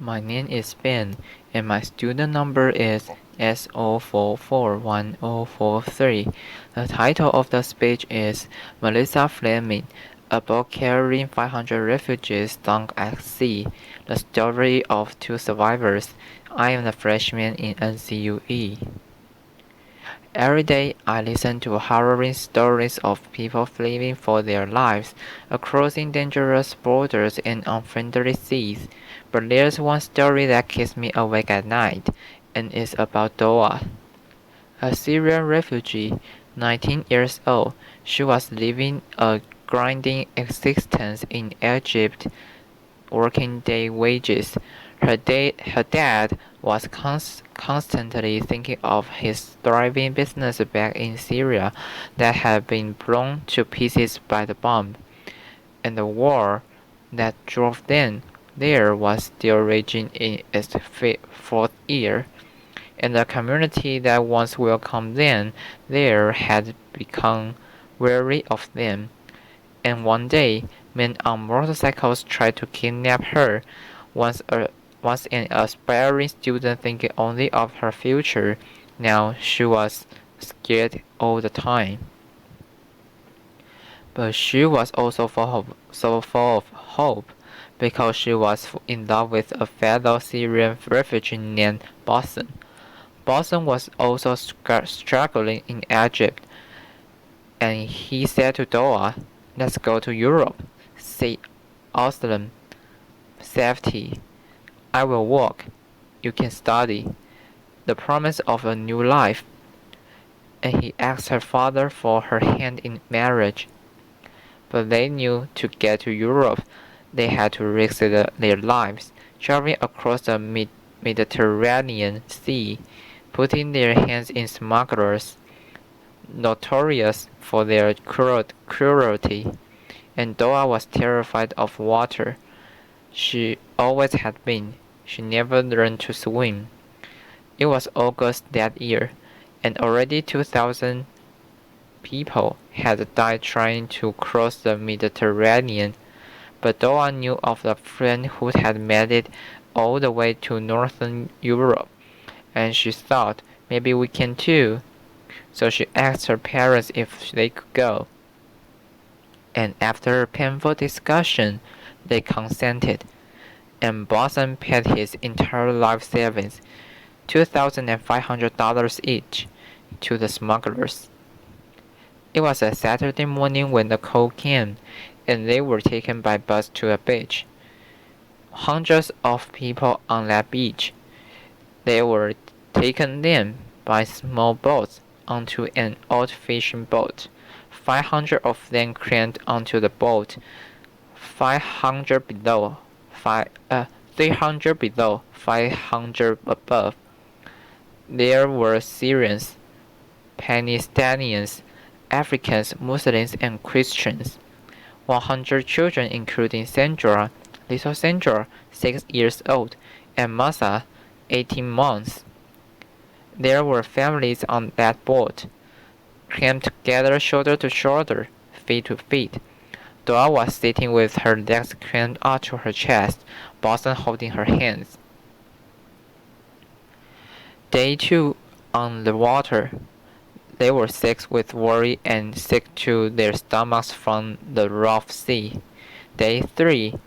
My name is Ben, and my student number is S0441043. The title of the speech is Melissa Fleming, a boat carrying 500 refugees sunk at sea. The story of two survivors. I am a freshman in NCUE. Every day I listen to harrowing stories of people fleeing for their lives, crossing dangerous borders and unfriendly seas. But there's one story that keeps me awake at night, and it's about Doa, a Syrian refugee, 19 years old. She was living a grinding existence in Egypt, working day wages. Her dad was constantly thinking of his thriving business back in Syria that had been blown to pieces by the bomb, and the war that drove them there was still raging in its fourth year, and the community that once welcomed them there had become weary of them. And one day, men on motorcycles tried to kidnap her. Once, a, once an aspiring student thinking only of her future, now she was scared all the time. But she was also so full of hope, because she was in love with a fellow Syrian refugee named Boson. Boson was also struggling in Egypt, and he said to Doa, "Let's go to Europe. See Asylum, safety. I will work. You can study. The promise of a new life." And he asked her father for her hand in marriage. But they knew to get to Europe, they had to risk their lives, traveling across the Mediterranean Sea, putting their hands in smugglers, notorious for their cruelty. And Doa was terrified of water. She always had been. She never learned to swim. It was August that year, and already 2,000 people had died trying to cross the Mediterranean. But Doa knew of a friend who had made it all the way to northern Europe, and she thought, maybe we can too. So she asked her parents if they could go. And after a painful discussion, they consented, and Boson paid his entire life savings, $2,500 each, to the smugglers. It was a Saturday morning when the call came, and they were taken by bus to a beach. Hundreds of people on that beach. They were taken then by small boats onto an old fishing boat. 500 of them crammed onto the boat, 500 below, 300 below, 500 above. There were Syrians, Palestinians, Africans, Muslims, and Christians. 100 children, including Sandra, little Sandra, 6 years old, and Masa, 18 months. There were families on that boat, crammed together shoulder to shoulder, feet to feet. Doa was sitting with her legs crammed up to her chest, Boson holding her hands. Day 2 on the water. They were sick with worry and sick to their stomachs from the rough sea. Day 3.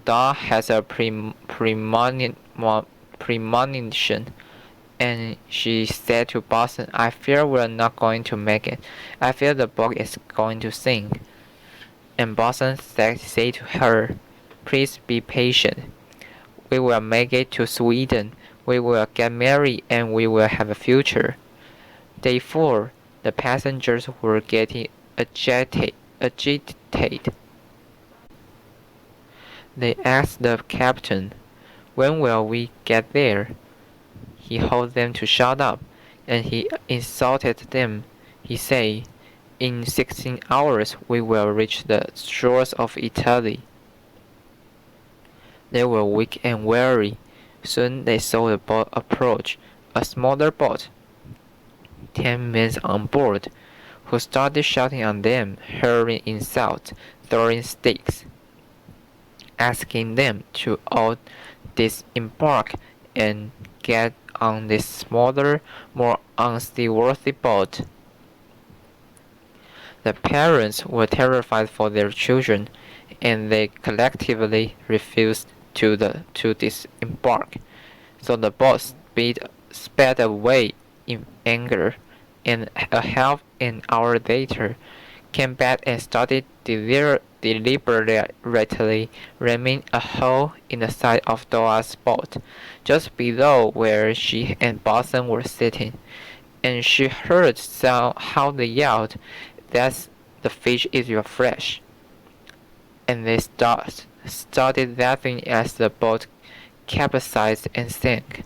Doa has a premonition, and she said to Boson, "I fear we're not going to make it. I fear the boat is going to sink." And Boson said to her, "Please be patient. We will make it to Sweden. We will get married and we will have a future." Day 4. The passengers were getting agitated. They asked the captain, "When will we get there?" He told them to shut up, and he insulted them. He said, "In 16 hours we will reach the shores of Italy." They were weak and weary. Soon they saw the boat approach, a smaller boat. 10 men on board, who started shouting on them, hurling insults, throwing sticks. asking them to all disembark and get on this smaller, more unseaworthy boat. The parents were terrified for their children, and they collectively refused to disembark. So the boat sped away in anger, and a half an hour later came back and started deliberately ramming a hole in the side of Dora's boat, just below where she and Boston were sitting. And she heard how they yelled, "That's the fish is your flesh!" And they started laughing as the boat capsized and sank.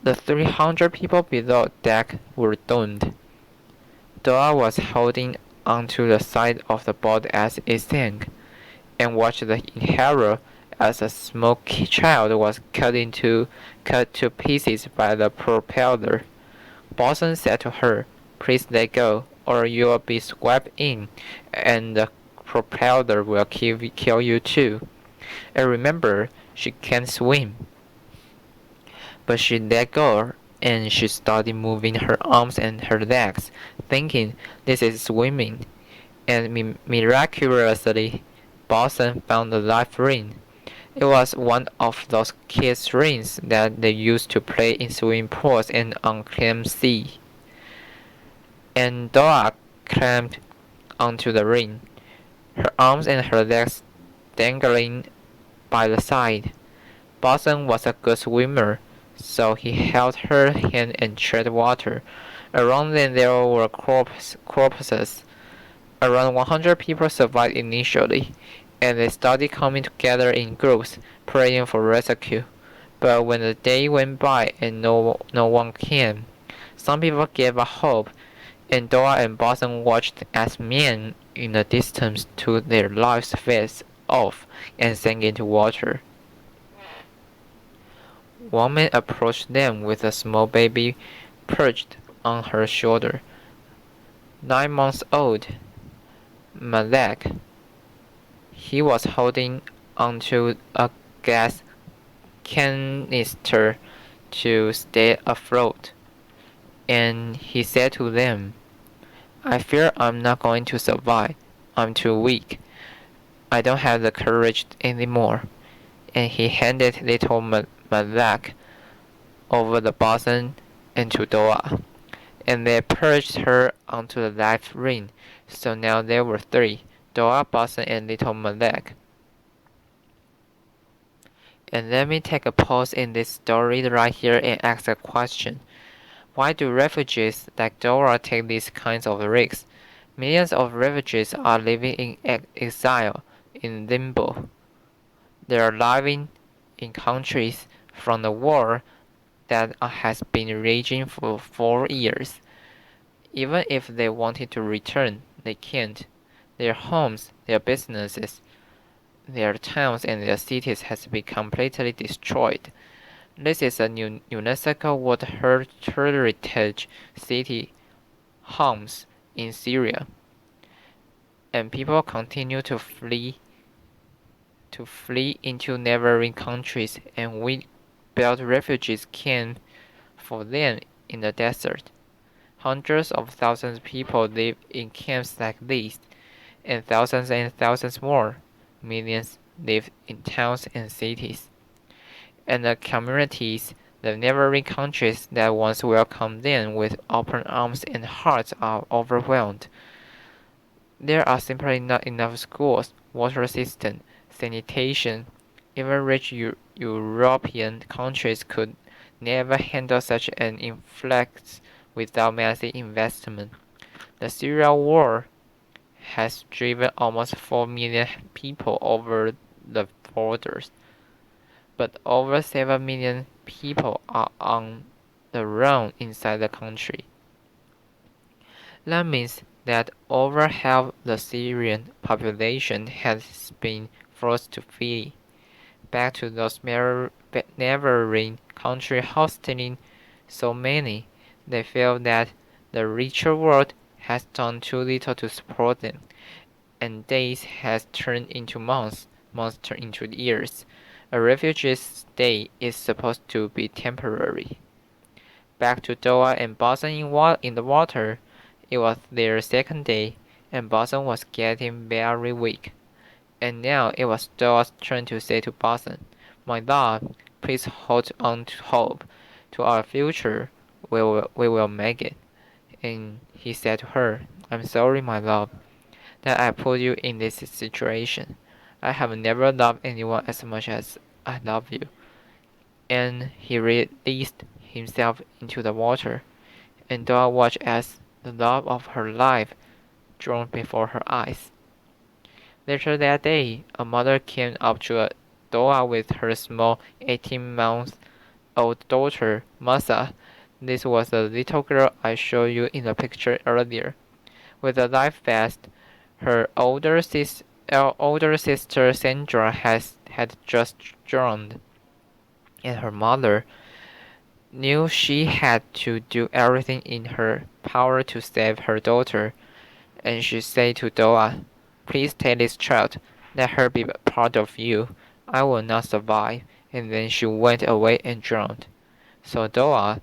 The 300 people below deck were doomed. Dora was holding onto the side of the boat as it sank, and watched in horror as a small child was cut to pieces by the propeller. Boston said to her, "Please let go, or you'll be swept in, and the propeller will kill you too. And remember, she can't swim." But she let go, and she started moving her arms and her legs, thinking, "This is swimming." And miraculously, Boston found a life ring. It was one of those kids' rings that they used to play in swimming pools and on calm sea. And Dora climbed onto the ring, her arms and her legs dangling by the side. Boston was a good swimmer, so he held her hand and tread water. Around them there were corpses. Around 100 people survived initially, and they started coming together in groups, praying for rescue. But when the day went by and no one came, some people gave up hope, and Dora and Boston watched as men in the distance took their lives vests off and sank into water. One man approached them with a small baby perched on her shoulder. 9 months old, Malek. He was holding onto a gas canister to stay afloat, and he said to them, "I fear I'm not going to survive. I'm too weak. I don't have the courage anymore." And he handed little Malak over the boson and to Dora, and they perched her onto the life ring. So now there were three: Dora, Boson, and little Malek. And let me take a pause in this story right here and ask a question. Why do refugees like Dora take these kinds of risks? Millions of refugees are living in exile, in limbo. They are living in countries from the war that has been raging for 4 years. Even if they wanted to return, they can't. Their homes, their businesses, their towns and their cities has been completely destroyed. This is a UNESCO World Heritage City, Homs, in Syria, and people continue to flee into neighboring countries, and we built refugees camps for them in the desert. Hundreds of thousands of people live in camps like these, and thousands more. Millions live in towns and cities. And the communities, the neighboring countries that once welcomed them with open arms and hearts are overwhelmed. There are simply not enough schools, water systems, sanitation. Even rich European countries could never handle such an influx without massive investment. The Syrian war has driven almost 4 million people over the borders, but over 7 million people are on the run inside the country. That means that over half the Syrian population has been forced to flee back to those neighboring countries hosting so many. They feel that the richer world has done too little to support them, and days has turned into months, months turned into years. A refugee's stay is supposed to be temporary. Back to Doa and Boson in the water. It was their second day, and Boson was getting very weak. And now it was Doa's turn to say to Boson, "My love, please hold on to hope. To our future, we will make it." And he said to her, "I'm sorry, my love, that I put you in this situation. I have never loved anyone as much as I love you." And he released himself into the water, and Doa watched as the love of her life drowned before her eyes. Later that day, a mother came up to Doa with her small 18-month-old daughter, Masa. This was the little girl I showed you in the picture earlier. With a life vest, her older sister Sandra had just drowned, and her mother knew she had to do everything in her power to save her daughter, and she said to Doa, "Please take this child. Let her be part of you. I will not survive." And then she went away and drowned. So Doa,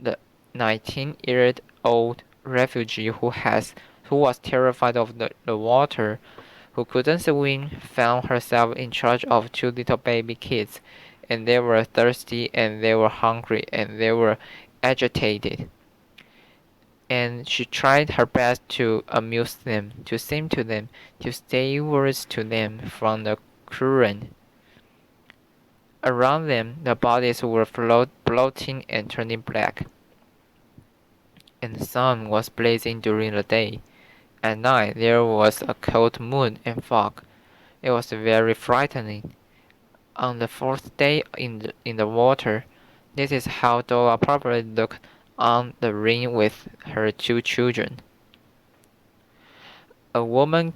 the 19-year-old refugee who was terrified of the water, who couldn't swim, found herself in charge of two little baby kids, and they were thirsty, and they were hungry, and they were agitated. And she tried her best to amuse them, to sing to them, to say words to them from the current. Around them, the bodies were floating and turning black, and the sun was blazing during the day. At night, there was a cold moon and fog. It was very frightening. On the fourth day in the water, this is how Dora probably looked on the ring with her two children. A woman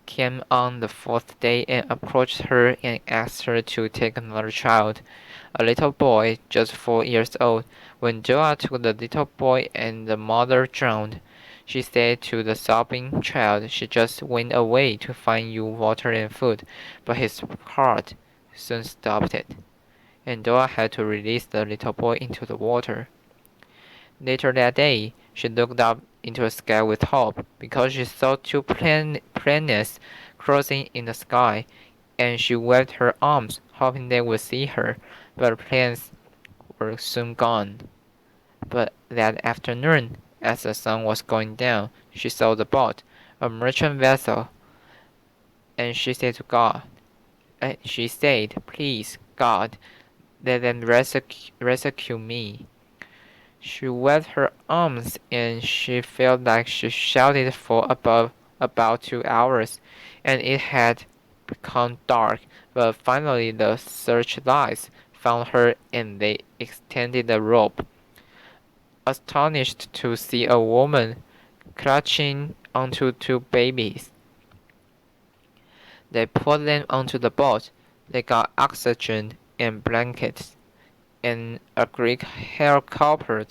came on the fourth day and approached her and asked her to take another child, a little boy just 4 years old. When Joa took the little boy and the mother drowned, she said to the sobbing child, "She just went away to find you water and food," but his heart soon stopped it, and Doa had to release the little boy into the water. Later that day, she looked up into the sky with hope, because she saw two planets crossing in the sky, and she waved her arms, hoping they would see her, but the planets were soon gone. But that afternoon, as the sun was going down, she saw the boat, a merchant vessel, and she said to God, "Please, God, let them rescue me." She waved her arms, and she felt like she shouted for about 2 hours, and it had become dark, but finally the searchlights found her and they extended the rope. Astonished to see a woman clutching onto two babies, they pulled them onto the boat. They got oxygen and blankets, and a Greek helicopter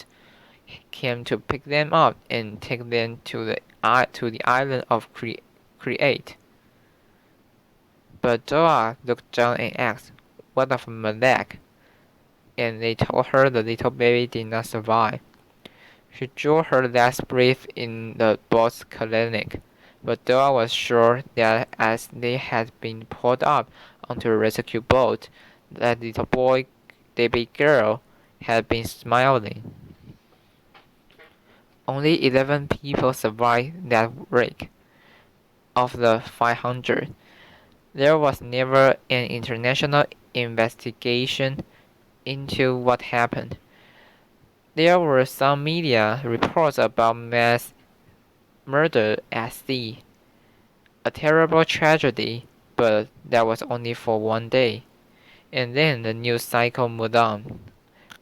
came to pick them up and take them to the island of Crete. But Doa looked down and asked, "What of Malek?" And they told her the little baby did not survive. She drew her last breath in the boat's clinic, but Doa was sure that as they had been pulled up onto a rescue boat, that little baby girl, had been smiling. Only 11 people survived that wreck. Of the 500, there was never an international investigation into what happened. There were some media reports about mass murder at sea, a terrible tragedy, but that was only for one day, and then the news cycle moved on.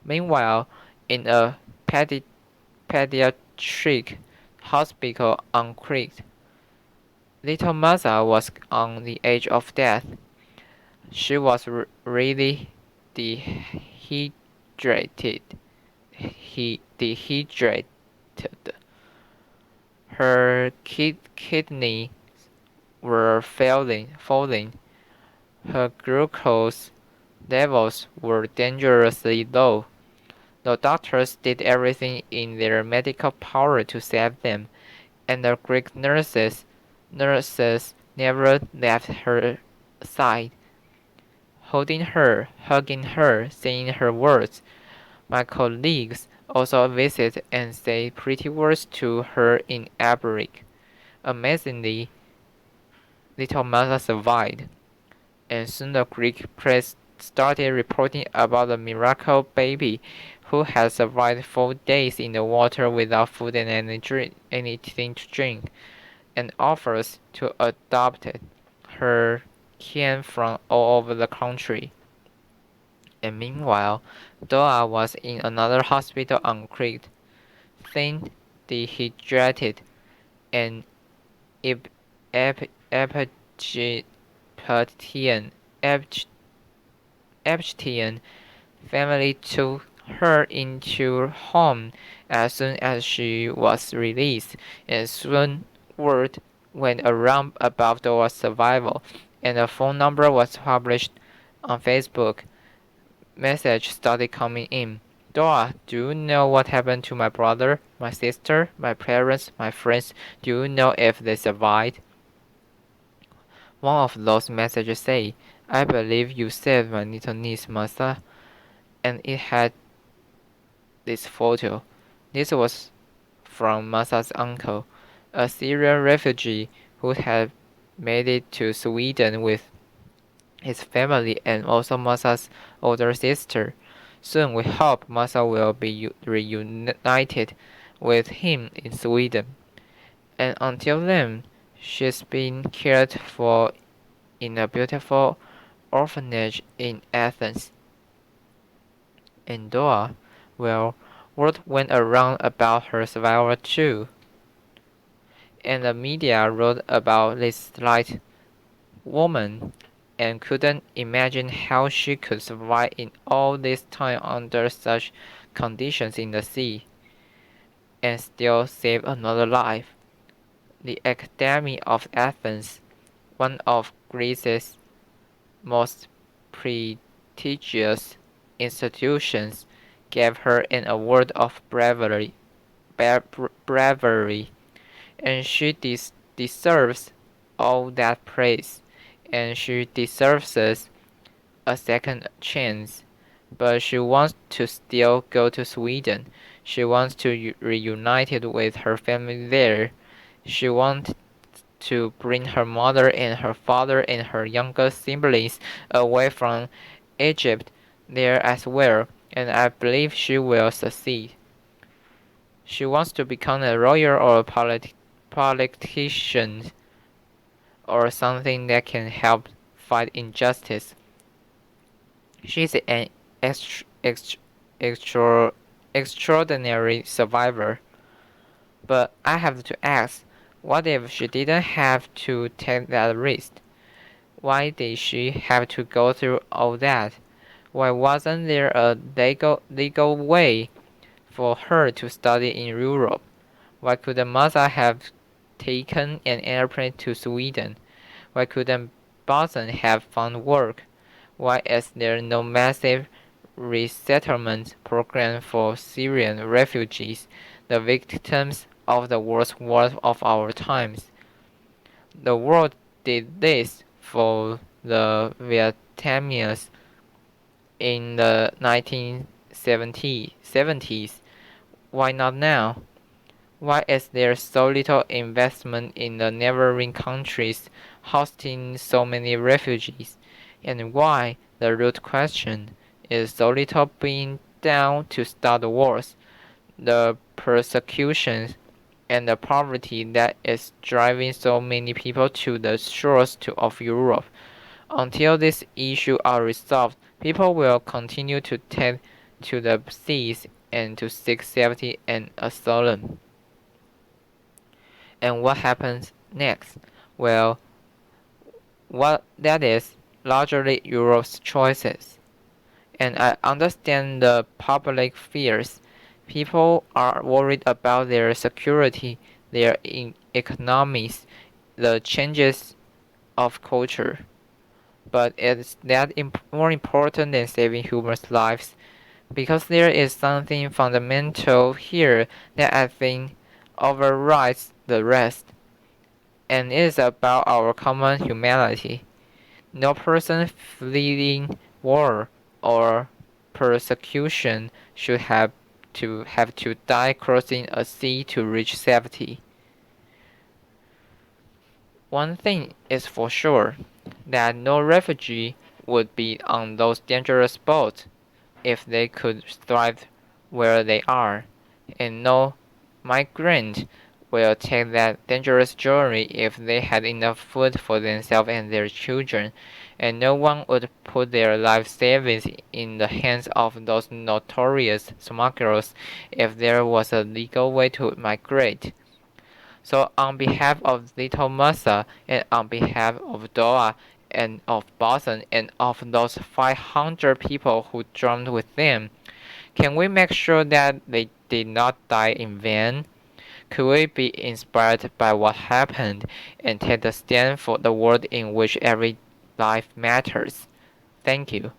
Meanwhile, in a pediatric hospital on Crete, little Maza was on the edge of death. She was really dehydrated. Dehydrated. Her kidney were falling. Her glucose levels were dangerously low. The doctors did everything in their medical power to save them, and the Greek nurses never left her side, holding her, hugging her, saying her words. My colleagues also visit and say pretty words to her in Arabic. Amazingly, little Martha survived, and soon the Greek press started reporting about the miracle baby who had survived 4 days in the water without food and anything to drink, and offers to adopt her came from all over the country. And meanwhile, Doa was in another hospital on Crete, thin, dehydrated, and ep- ep- Epigean family took her into home as soon as she was released, and soon word went around about Doa's survival, and a phone number was published on Facebook. Messages started coming in. Dora, do you know what happened to my brother, my sister, my parents, my friends? Do you know if they survived? One of those messages said, I believe you saved my little niece Masa, and it had this photo. This was from Masa's uncle, a Syrian refugee who had made it to Sweden with his family and also Masa's older sister. Soon we hope Masa will be reunited with him in Sweden. And until then, she's been cared for in a beautiful orphanage in Athens. And Dora, well, word went around about her survival too. And the media wrote about this slight woman and couldn't imagine how she could survive in all this time under such conditions in the sea and still save another life. The Academy of Athens, one of Greece's most prestigious institutions, gave her an award of bravery, and she deserves all that praise, and she deserves a second chance. But she wants to still go to Sweden. She wants to reunite with her family there. She wants to bring her mother and her father and her younger siblings away from Egypt there as well, and I believe she will succeed. She wants to become a lawyer or a politician or something that can help fight injustice. She's an ext- ext- extra- extraordinary survivor. But I have to ask, what if she didn't have to take that risk? Why did she have to go through all that? Why wasn't there a legal way for her to study in Europe? Why couldn't Maza have taken an airplane to Sweden? Why couldn't Boston have found work? Why is there no massive resettlement program for Syrian refugees, the victims of the worst war of our times? The world did this for the Vietnamese in the 1970s. Why not now? Why is there so little investment in the neighboring countries hosting so many refugees? And why, the root question, is so little being done to stop the wars, the persecutions, and the poverty that is driving so many people to the shores of Europe? Until these issues are resolved, people will continue to take to the seas and to seek safety and asylum. And what happens next? Well, what that is largely Europe's choices. And I understand the public fears. People are worried about their security, their economies, the changes of culture, but it's more important than saving human lives because there is something fundamental here that I think overrides the rest, and it is about our common humanity. No person fleeing war or persecution should have to die crossing a sea to reach safety. One thing is for sure, that no refugee would be on those dangerous boats if they could thrive where they are, and no migrant will take that dangerous journey if they had enough food for themselves and their children, and no one would put their life savings in the hands of those notorious smugglers if there was a legal way to migrate. So on behalf of Little Massa and on behalf of Doa and of Boston and of those 500 people who drowned with them, can we make sure that they did not die in vain? Could we be inspired by what happened and take a stand for the world in which every life matters? Thank you.